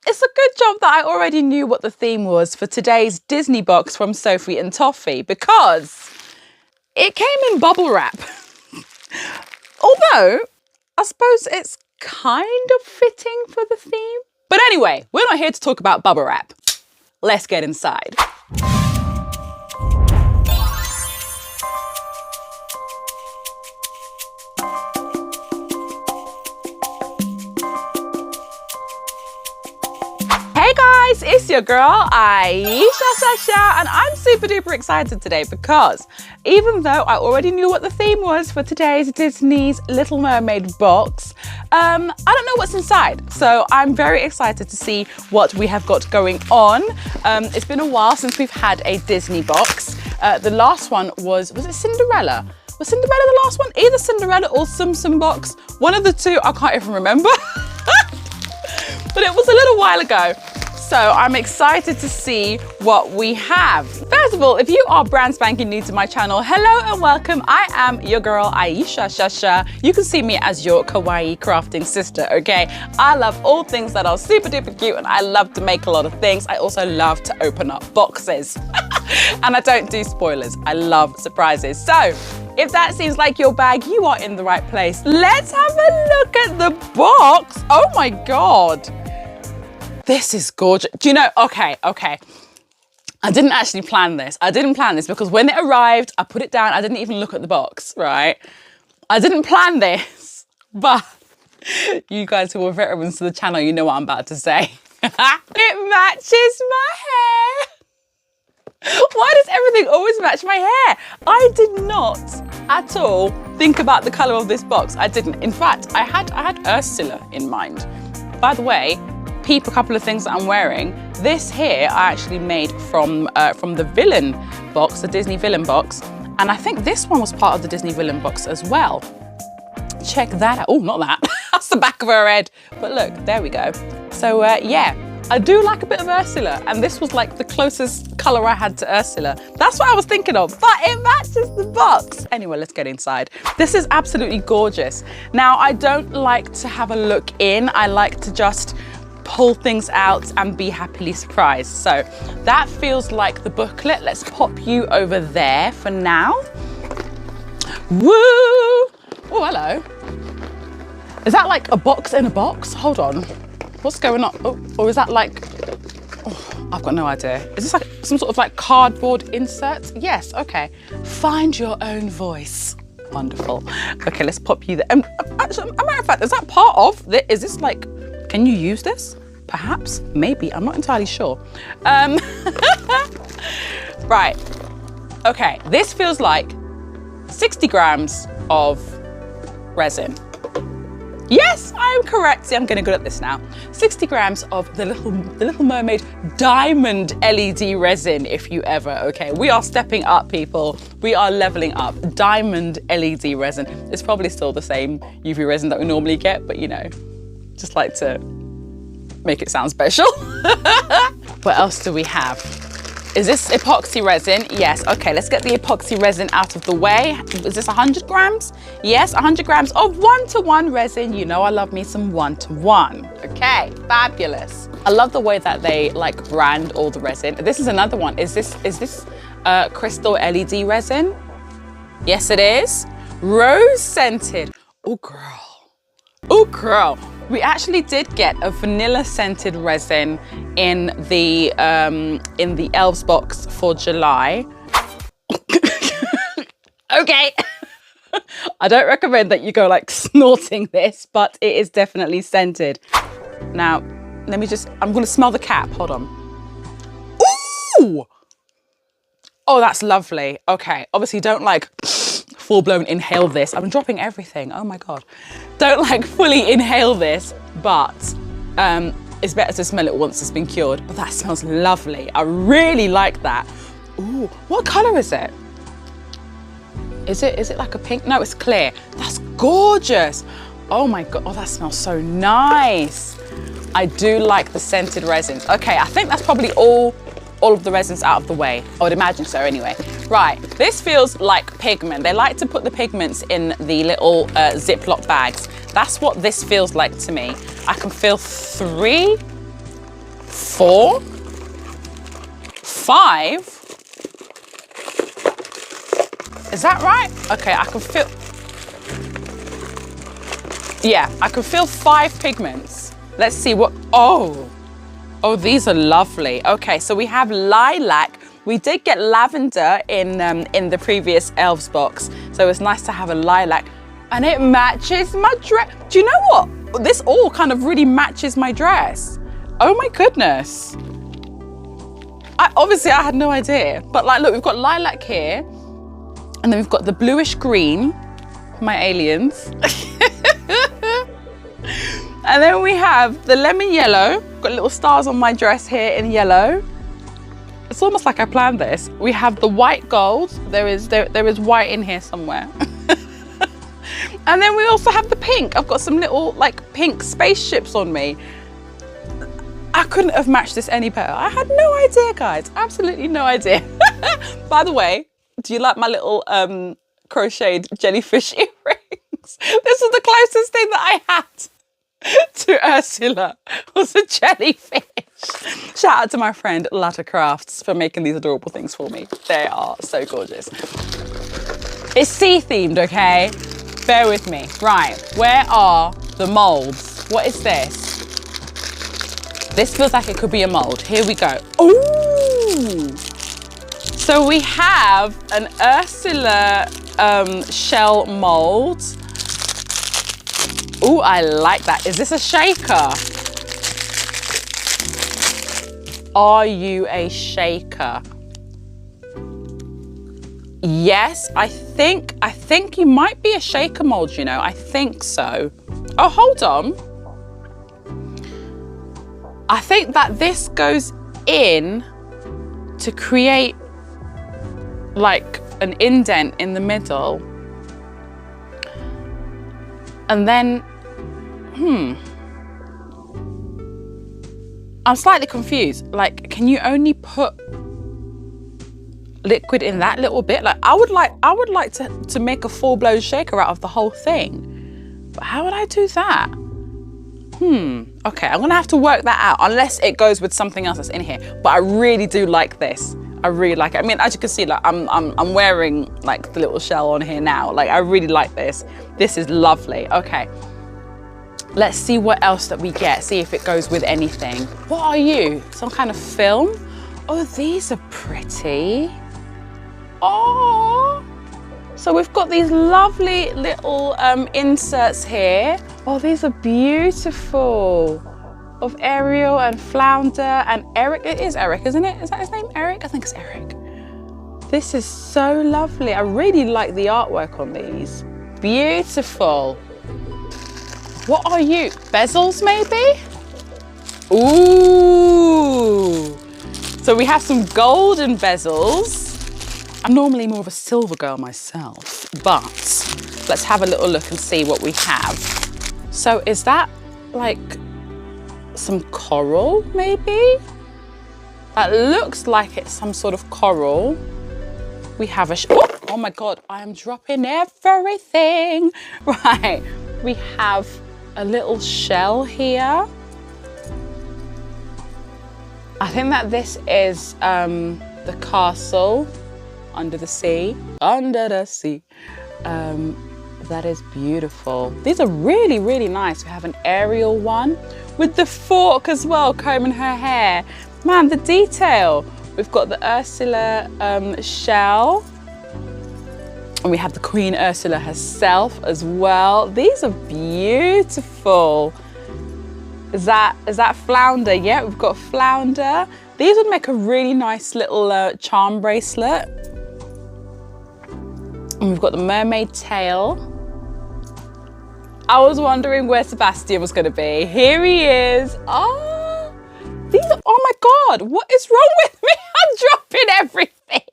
it's a good job that I already knew what the theme was for today's Disney box from Sophie and Toffee, because it came in bubble wrap. Although, I suppose it's kind of fitting for the theme. But anyway, we're not here to talk about bubble wrap. Let's get inside. Hey guys, it's your girl Aisha Sasha, and I'm super duper excited today because even though I already knew what the theme was for today's Disney's Little Mermaid box, I don't know what's inside. So I'm very excited to see what we have got going on. It's been a while since we've had a Disney box. The last one was it Cinderella? Was Cinderella the last one? Either Cinderella or Tsum Tsum box. One of the two, I can't even remember. But it was a little while ago. So I'm excited to see what we have. First of all, if you are brand spanking new to my channel, hello and welcome. I am your girl Aisha Shasha. You can see me as your kawaii crafting sister, okay? I love all things that are super duper cute and I love to make a lot of things. I also love to open up boxes. And I don't do spoilers. I love surprises. So if that seems like your bag, you are in the right place. Let's have a look at the box. Oh my God. This is gorgeous. Do you know, okay. I didn't actually plan this. I didn't plan this because when it arrived, I put it down. I didn't even look at the box, right? I didn't plan this, but you guys who are veterans to the channel, you know what I'm about to say. It matches my hair. Why does everything always match my hair? I did not at all think about the color of this box. I didn't. In fact, I had Ursula in mind. By the way, peep a couple of things that I'm wearing. This here I actually made from the villain box, the Disney villain box. And I think this one was part of the Disney villain box as well. Check that out. Oh, not that. That's the back of her head. But look, there we go. So yeah, I do like a bit of Ursula. And this was like the closest color I had to Ursula. That's what I was thinking of, but it matches the box. Anyway, let's get inside. This is absolutely gorgeous. Now, I don't like to have a look in. I like to just pull things out and be happily surprised. So that feels like the booklet. Let's pop you over there for now. Woo! Oh, hello. Is that like a box in a box? Hold on. What's going on? Oh, or is that like, oh, I've got no idea. Is this like some sort of like cardboard insert? Yes, okay. Find your own voice. Wonderful. Okay, let's pop you there. Actually, as a matter of fact, is that part of this? Is this like, can you use this? Perhaps, maybe, I'm not entirely sure. Right, okay, this feels like 60 grams of resin. Yes, I am correct. See, I'm getting good at this now. 60 grams of the Little Mermaid diamond LED resin, if you ever, okay? We are stepping up, people. We are leveling up. Diamond LED resin. It's probably still the same UV resin that we normally get, but you know, just like to make it sound special. What else do we have? Is this epoxy resin? Yes, okay, let's get the epoxy resin out of the way. Is this 100 grams? Yes, 100 grams of 1-to-1 resin. You know I love me some 1-to-1. Okay, fabulous. I love the way that they like brand all the resin. This is another one. Is this crystal LED resin? Yes, it is. Rose scented. Oh, girl. Oh, girl. We actually did get a vanilla scented resin in the Elves box for July. Okay. I don't recommend that you go like snorting this, but it is definitely scented. Now, I'm gonna smell the cap, hold on. Ooh! Oh, that's lovely. Okay, obviously don't like full-blown inhale this. I'm dropping everything, oh my God. Don't like fully inhale this, but it's better to smell it once it's been cured. But that smells lovely. I really like that. Ooh, what color is it? Is it like a pink? No, it's clear. That's gorgeous. Oh my God, oh, that smells so nice. I do like the scented resins. Okay, I think that's probably all of the resins out of the way. I would imagine so anyway. Right, this feels like pigment. They like to put the pigments in the little Ziploc bags. That's what this feels like to me. I can feel 3 4, 5. Is that right? Okay, I can feel, yeah, I can feel 5 pigments. Let's see what, oh, these are lovely. Okay, so we have lilac. We did get lavender in the previous elves box, so it's nice to have a lilac, and it matches my dress. Do you know what? This all kind of really matches my dress. Oh my goodness. Obviously I had no idea, but like, look, we've got lilac here, and then we've got the bluish green, my aliens. And then we have the lemon yellow. Got little stars on my dress here in yellow. It's almost like I planned this. We have the white gold. There is white in here somewhere. And then we also have the pink. I've got some little like pink spaceships on me. I couldn't have matched this any better. I had no idea, guys. Absolutely no idea. By the way, do you like my little crocheted jellyfish earrings? This is the closest thing that I had to Ursula, was a jellyfish. Shout out to my friend Latta Crafts for making these adorable things for me. They are so gorgeous. It's sea themed, okay? Bear with me. Right, where are the molds? What is this? This feels like it could be a mold. Here we go. Ooh! So we have an Ursula shell mold. Ooh, I like that. Is this a shaker? Are you a shaker? Yes, I think you might be a shaker mold, you know. I think so. Oh, hold on. I think that this goes in to create like an indent in the middle. And then, I'm slightly confused. Like, can you only put liquid in that little bit? Like, I would like to make a full-blown shaker out of the whole thing. But how would I do that? Okay, I'm gonna have to work that out, unless it goes with something else that's in here. But I really do like this. I really like it. I mean, as you can see, like I'm wearing like the little shell on here now. Like, I really like this. This is lovely. Okay. Let's see what else that we get. See if it goes with anything. What are you? Some kind of film? Oh, these are pretty. Oh. So we've got these lovely little inserts here. Oh, these are beautiful. Of Ariel and Flounder and Eric. It is Eric, isn't it? Is that his name? Eric? I think it's Eric. This is so lovely. I really like the artwork on these. Beautiful. What are you? Bezels, maybe? Ooh. So we have some golden bezels. I'm normally more of a silver girl myself, but let's have a little look and see what we have. So is that like some coral, maybe? That looks like it's some sort of coral. We have a, oh my God, I am dropping everything. Right, we have a little shell here. I think that this is the castle under the sea. Under the sea. That is beautiful. These are really, really nice. We have an Ariel one with the fork as well, combing her hair. Man, the detail. We've got the Ursula shell. And we have the Queen Ursula herself as well. These are beautiful. Is that Flounder? Yeah, we've got Flounder. These would make a really nice little charm bracelet. And we've got the mermaid tail. I was wondering where Sebastian was gonna be. Here he is. Oh, these are, oh my God, what is wrong with me? I'm dropping everything.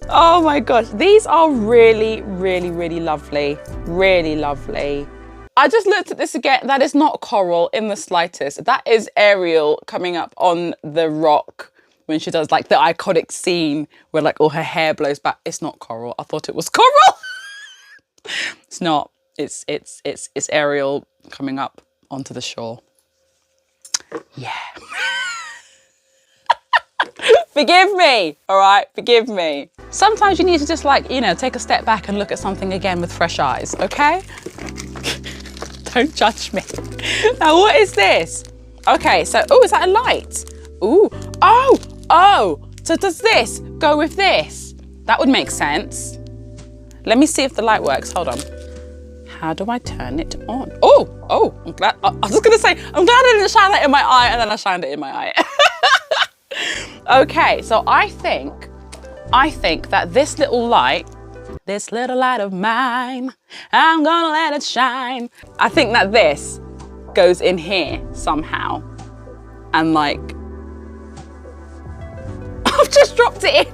Oh my gosh, these are really, really, really lovely. Really lovely. I just looked at this again. That is not coral in the slightest. That is Ariel coming up on the rock when she does like the iconic scene where like all her hair blows back. It's not coral. I thought it was coral. It's not. It's Ariel coming up onto the shore. Yeah. Forgive me, all right? Forgive me. Sometimes you need to just like, you know, take a step back and look at something again with fresh eyes, okay? Don't judge me. Now, what is this? Okay, so, oh, is that a light? Ooh, oh. So does this go with this? That would make sense. Let me see if the light works. Hold on. How do I turn it on? Oh, I'm glad. I was just gonna say, I'm glad I didn't shine that in my eye, and then I shined it in my eye. Okay, so I think that this little light of mine, I'm gonna let it shine. I think that this goes in here somehow. And like, I've just dropped it in.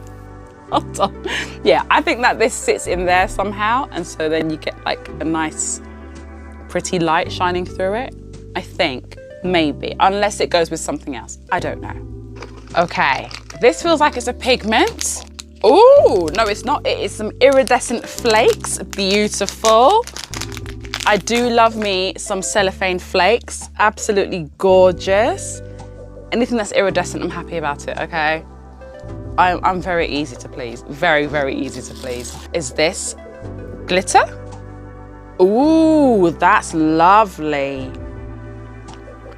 Hold on. Yeah, I think that this sits in there somehow. And so then you get like a nice, pretty light shining through it. I think, maybe, unless it goes with something else. I don't know. Okay, this feels like it's a pigment. Oh, no, it's not. It is some iridescent flakes. Beautiful. I do love me some cellophane flakes. Absolutely gorgeous. Anything that's iridescent, I'm happy about it, okay? I'm very easy to please. Very, very easy to please. Is this glitter? Ooh, that's lovely.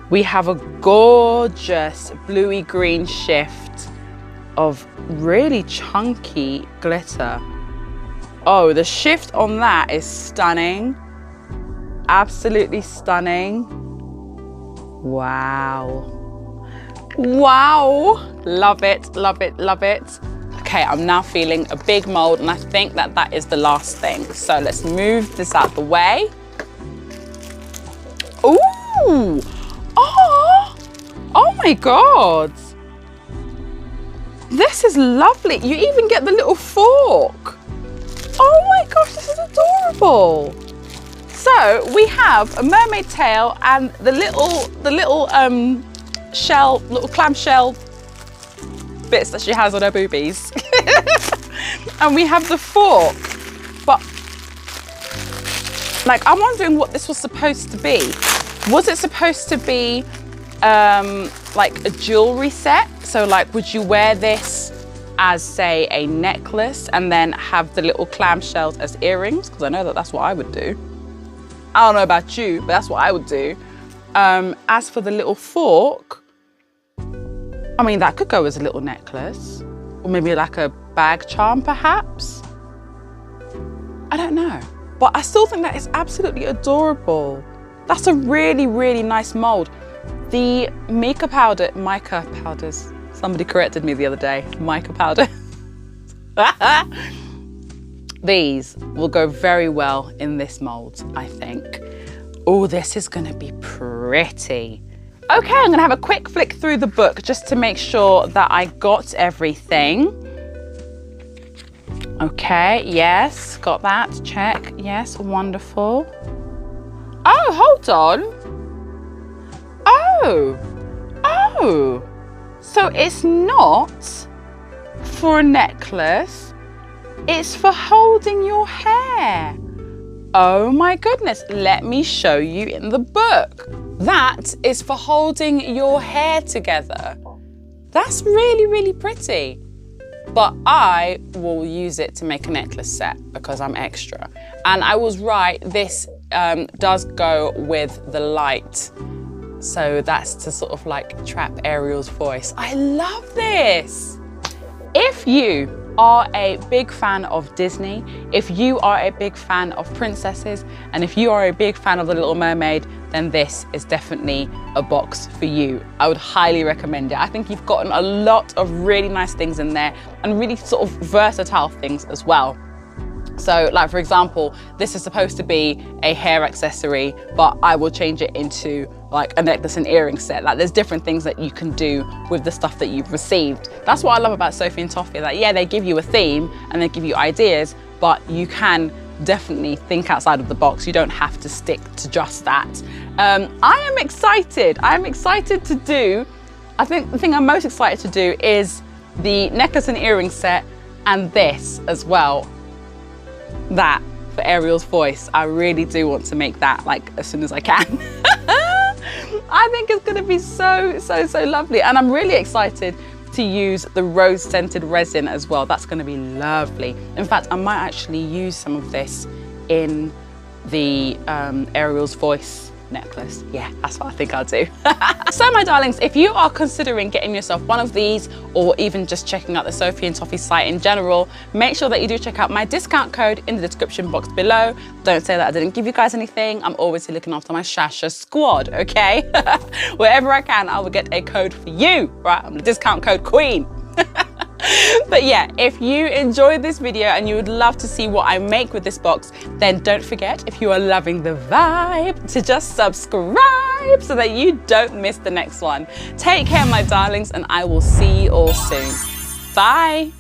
We have a gorgeous bluey green shift of really chunky glitter. Oh, the shift on that is stunning. Absolutely stunning. Wow. Wow. Love it, love it, love it. Okay, I'm now feeling a big mold, and I think that that is the last thing. So let's move this out the way. Ooh. Oh my God. This is lovely. You even get the little fork. Oh my gosh, this is adorable. So we have a mermaid tail and the little clamshell bits that she has on her boobies. And we have the fork. But like, I'm wondering what this was supposed to be. Was it supposed to be like a jewelry set? So like, would you wear this as, say, a necklace and then have the little clamshells as earrings? Because I know that that's what I would do. I don't know about you, but that's what I would do. As for the little fork, I mean, that could go as a little necklace, or maybe like a bag charm, perhaps. I don't know, but I still think that is absolutely adorable. That's a really, really nice mold. The mica powders, somebody corrected me the other day, mica powder. These will go very well in this mold, I think. Oh, this is gonna be pretty. Okay, I'm gonna have a quick flick through the book just to make sure that I got everything. Okay, yes, got that, check. Yes, wonderful. Oh, hold on. Oh, so it's not for a necklace, it's for holding your hair. Oh my goodness, let me show you in the book. That is for holding your hair together. That's really, really pretty. But I will use it to make a necklace set because I'm extra. And I was right, this does go with the light. So that's to sort of like trap Ariel's voice. I love this. If you are a big fan of Disney, if you are a big fan of princesses, and if you are a big fan of The Little Mermaid, then this is definitely a box for you. I would highly recommend it. I think you've gotten a lot of really nice things in there and really sort of versatile things as well. So like, for example, this is supposed to be a hair accessory, but I will change it into like a necklace and earring set. Like, there's different things that you can do with the stuff that you've received. That's what I love about Sophie and Toffee. Like, yeah, they give you a theme and they give you ideas, but you can definitely think outside of the box. You don't have to stick to just that. I am excited. I'm excited to do, I think the thing I'm most excited to do is the necklace and earring set, and this as well. That for Ariel's voice. I really do want to make that like as soon as I can. I think it's gonna be so lovely. And I'm really excited to use the rose scented resin as well. That's going to be lovely. In fact, I might actually use some of this in the Ariel's Voice necklace. Yeah, that's what I think I'll do. So my darlings, if you are considering getting yourself one of these, or even just checking out the Sophie and Toffee site in general, make sure that you do check out my discount code in the description box below. Don't say that I didn't give you guys anything. I'm always looking after my Shasha squad, okay? Wherever I can, I will get a code for you, right? I'm the discount code queen. But yeah, if you enjoyed this video and you would love to see what I make with this box, then don't forget, if you are loving the vibe, to just subscribe so that you don't miss the next one. Take care, my darlings, and I will see you all soon. Bye.